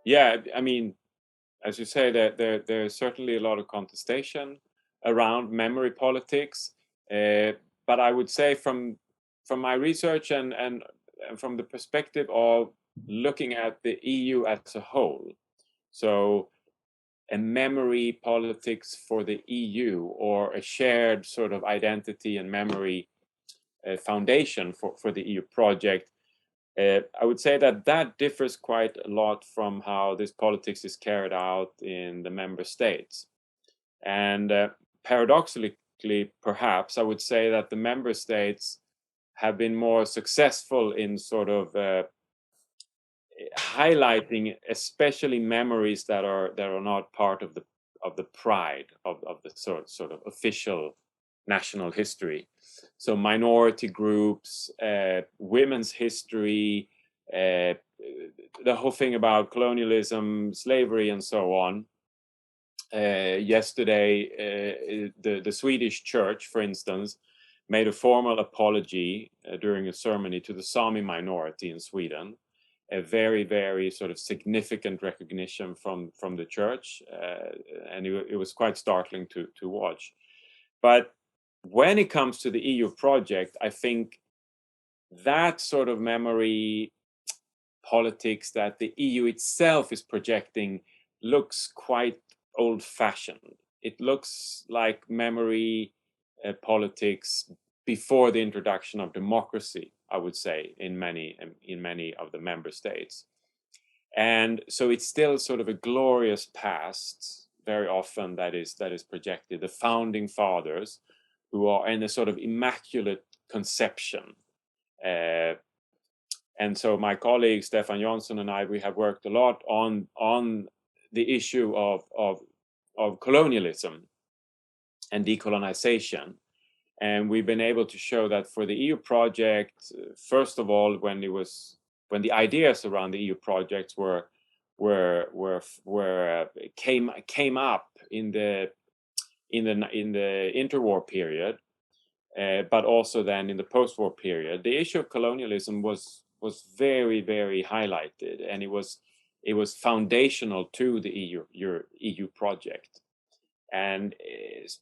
Yeah, I mean, as you say, there's certainly a lot of contestation around memory politics, uh, but I would say from my research and from the perspective of looking at the EU as a whole, so a memory politics for the EU or a shared sort of identity and memory foundation for the EU project. I would say that that differs quite a lot from how this politics is carried out in the member states. And paradoxically, perhaps, I would say that the member states have been more successful in sort of highlighting, especially memories that are not part of the pride of the sort of official national history. So minority groups, women's history, uh, the whole thing about colonialism, slavery, and so on. Yesterday, the Swedish church, for instance, made a formal apology during a ceremony to the Sámi minority in Sweden. A very, very sort of significant recognition from the church, and it was quite startling to watch. But when it comes to the EU project, I think that sort of memory politics that the EU itself is projecting looks quite old-fashioned. It looks like memory politics before the introduction of democracy, I would say, in many of the member states. And so it's still sort of a glorious past, very often that is projected. The founding fathers, who are in a sort of immaculate conception. Uh, and so my colleague Stefan Johnson and I, we have worked a lot on the issue of colonialism and decolonization. And we've been able to show that for the EU project, first of all, when the ideas around the EU projects came up in the interwar period, but also then in the post-war period, the issue of colonialism was very, very highlighted, and it was foundational to the EU project. And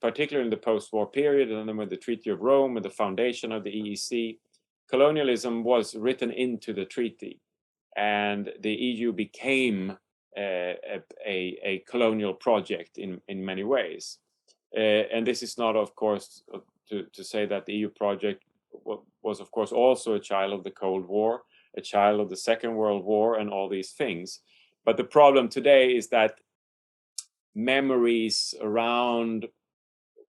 particularly in the post-war period, and then with the Treaty of Rome, with the foundation of the EEC, colonialism was written into the treaty, and the EU became a colonial project in many ways. And this is not, of course, to say that the EU project was, of course, also a child of the Cold War, a child of the Second World War, and all these things. But the problem today is that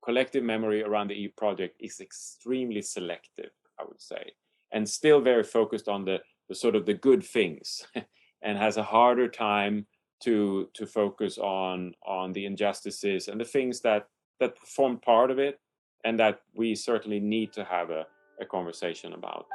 collective memory around the EU project is extremely selective, I would say, and still very focused on the sort of the good things, and has a harder time to focus on the injustices and the things that form part of it, and that we certainly need to have a conversation about.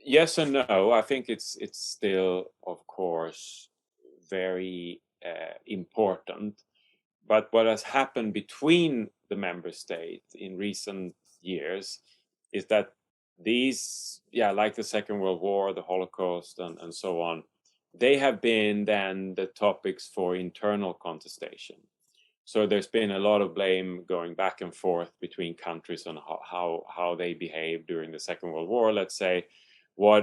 Yes and no. I think it's still, of course, very important. But what has happened between the member states in recent years is that these, like the Second World War, the Holocaust, and so on, they have been then the topics for internal contestation. So there's been a lot of blame going back and forth between countries on how they behaved during the Second World War. Let's say,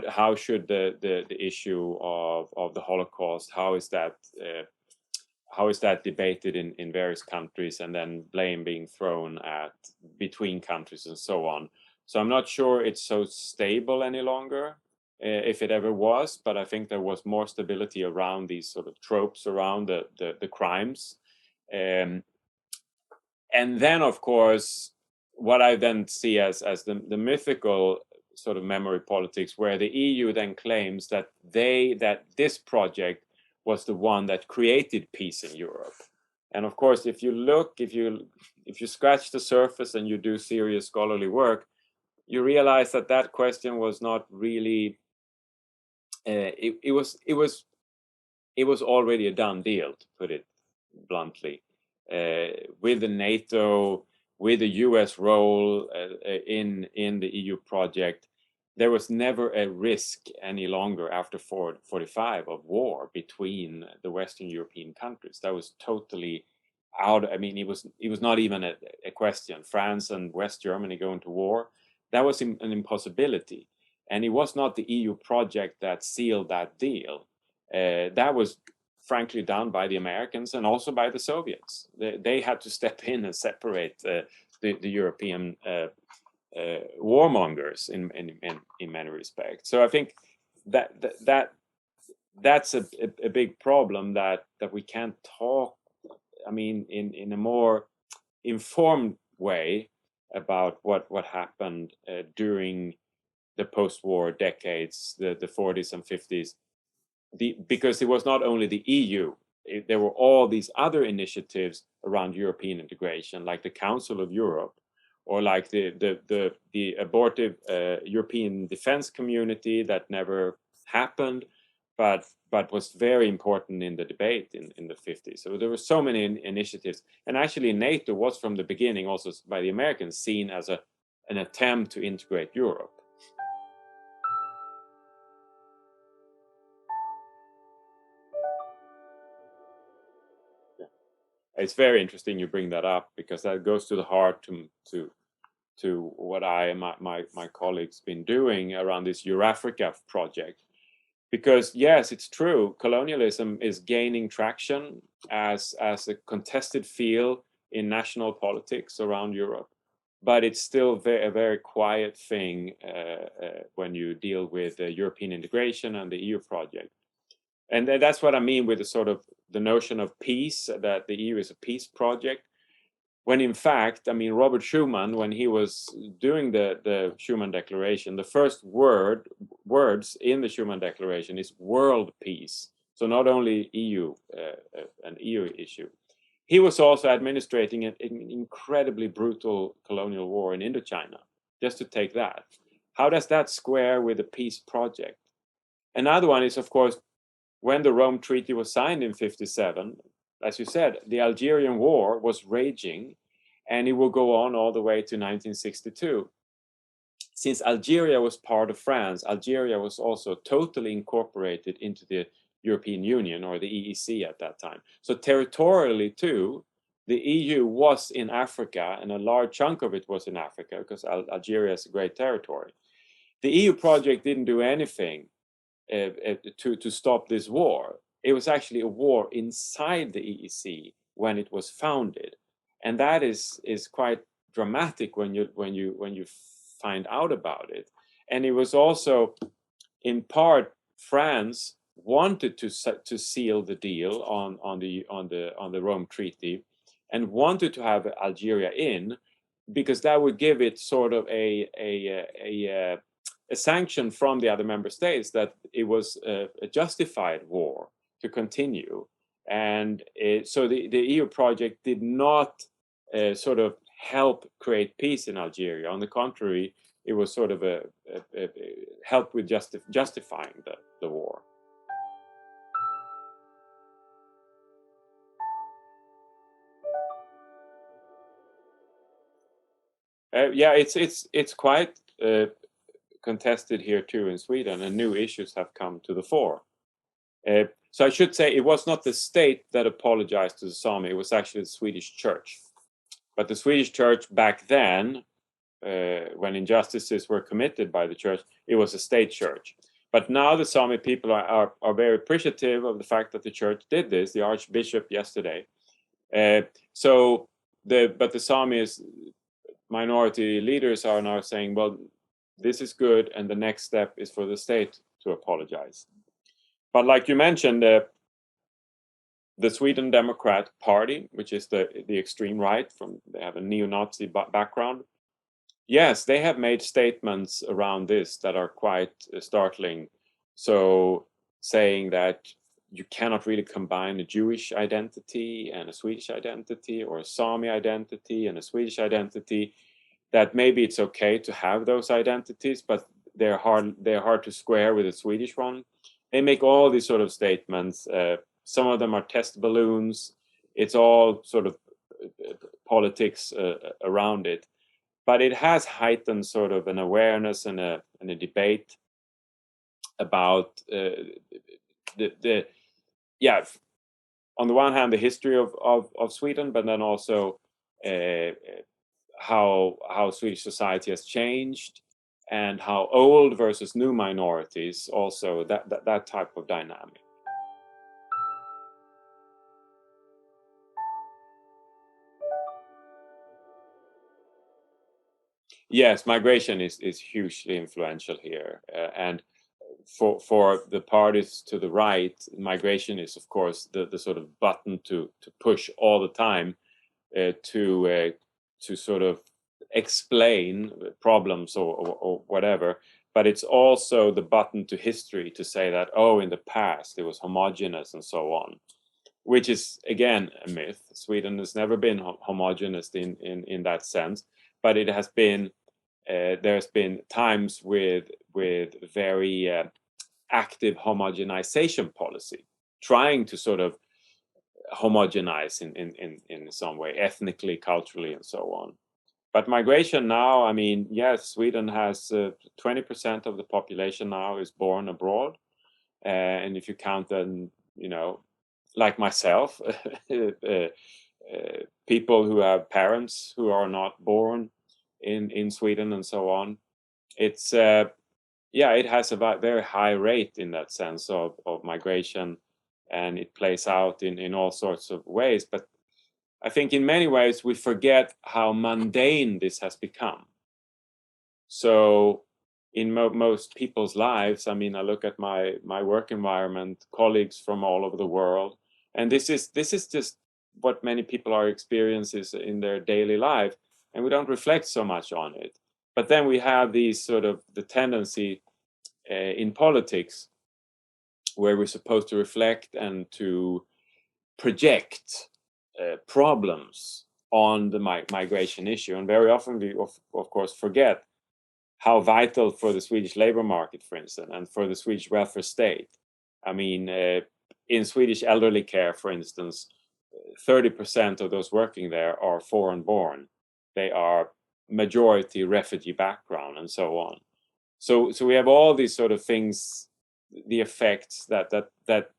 how should the issue of the Holocaust, how is that debated in various countries, and then blame being thrown at between countries and so on. So I'm not sure it's so stable any longer, if it ever was, but I think there was more stability around these sort of tropes around the crimes. And then, of course, what I then see as the mythical sort of memory politics, where the EU then claims that this project was the one that created peace in Europe. And of course, if you scratch the surface and you do serious scholarly work, you realize that question was not really. It was already a done deal, to put it bluntly. With the NATO, with the US role in the EU project, there was never a risk any longer after 1945 of war between the Western European countries. That was totally out. I mean, it was not even a question. France and West Germany going to war, that was an impossibility. And it was not the EU project that sealed that deal. That was frankly done by the Americans and also by the Soviets. They had to step in and separate the European warmongers in many respects. So I think that's a big problem that we can't talk, I mean, in a more informed way about what happened during the post-war decades, the 40s and 50s, because it was not only the EU, there were all these other initiatives around European integration, like the Council of Europe, or like the abortive European defense community that never happened, but was very important in the debate in the 50s. So there were so many initiatives. And actually NATO was from the beginning, also by the Americans, seen as an attempt to integrate Europe. It's very interesting you bring that up, because that goes to the heart to what I and my colleagues been doing around this Eurafrica project. Because yes, it's true, colonialism is gaining traction as a contested field in national politics around Europe, but it's still a very quiet thing when you deal with European integration and the EU project. And that's what I mean with the sort of the notion of peace, that the EU is a peace project, when in fact, I mean, Robert Schuman, when he was doing the Schuman Declaration, the first words in the Schuman Declaration is world peace. So not only EU, an EU issue. He was also administrating an incredibly brutal colonial war in Indochina, just to take that. How does that square with the peace project? Another one is, of course, when the Rome Treaty was signed in 1957, as you said, the Algerian War was raging, and it will go on all the way to 1962. Since Algeria was part of France, Algeria was also totally incorporated into the European Union, or the EEC at that time. So territorially too, the EU was in Africa, and a large chunk of it was in Africa, because Algeria is a great territory. The EU project didn't do anything to stop this war. It was actually a war inside the EEC when it was founded, and that is quite dramatic when you find out about it. And it was also, in part, France wanted to seal the deal on the Rome Treaty, and wanted to have Algeria in, because that would give it sort of a sanction from the other member states that it was a justified war to continue. And so the EU project did not sort of help create peace in Algeria. On the contrary, it was sort of a help with justifying the war. Yeah, it's quite contested here too in Sweden, and new issues have come to the fore. So I should say it was not the state that apologized to the Sámi, it was actually the Swedish church. But the Swedish church back then, when injustices were committed by the church, it was a state church. But now the Sámi people are very appreciative of the fact that the church did this, the archbishop yesterday. But the Sámi minority leaders are now saying, well, this is good, and the next step is for the state to apologize. But like you mentioned, the Sweden Democrat Party, which is the extreme right, they have a neo-Nazi background. Yes, they have made statements around this that are quite startling. So saying that you cannot really combine a Jewish identity and a Swedish identity, or a Sámi identity and a Swedish identity, that maybe it's okay to have those identities, but they're hard to square with the Swedish one. They make all these sort of statements. Some of them are test balloons. It's all sort of politics around it, but it has heightened sort of an awareness and a debate about on the one hand the history of Sweden, but then also how Swedish society has changed, and how old versus new minorities, also that type of dynamic. Yes, migration is hugely influential here, and for the parties to the right, migration is of course the sort of button to push all the time, to sort of explain problems or whatever. But it's also the button to history to say that, oh, in the past it was homogeneous and so on, which is again a myth. Sweden has never been homogeneous in that sense, but it has been. There's been times with very active homogenization policy, trying to sort of homogenize in some way, ethnically, culturally, and so on. But migration now, I mean, yes, Sweden has 20% of the population now is born abroad, and if you count them, you know, like myself, people who have parents who are not born in Sweden and so on, it's it has a very high rate in that sense of migration, and it plays out in all sorts of ways. But I think in many ways we forget how mundane this has become. So in most people's lives, I mean, I look at my work environment, colleagues from all over the world, and this is just what many people are experiencing in their daily life, and we don't reflect so much on it. But then we have these sort of the tendency in politics where we're supposed to reflect and to project problems on the migration issue, and very often we of course forget how vital for the Swedish labor market, for instance, and for the Swedish welfare state. I mean, in Swedish elderly care, for instance, 30% of those working there are foreign born. They are majority refugee background and so on. So we have all these sort of things, the effects that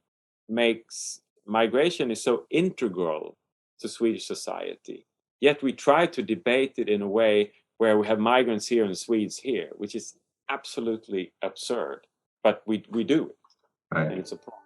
makes migration is so integral to Swedish society. Yet we try to debate it in a way where we have migrants here and Swedes here, which is absolutely absurd. But we do it, right. And it's a problem.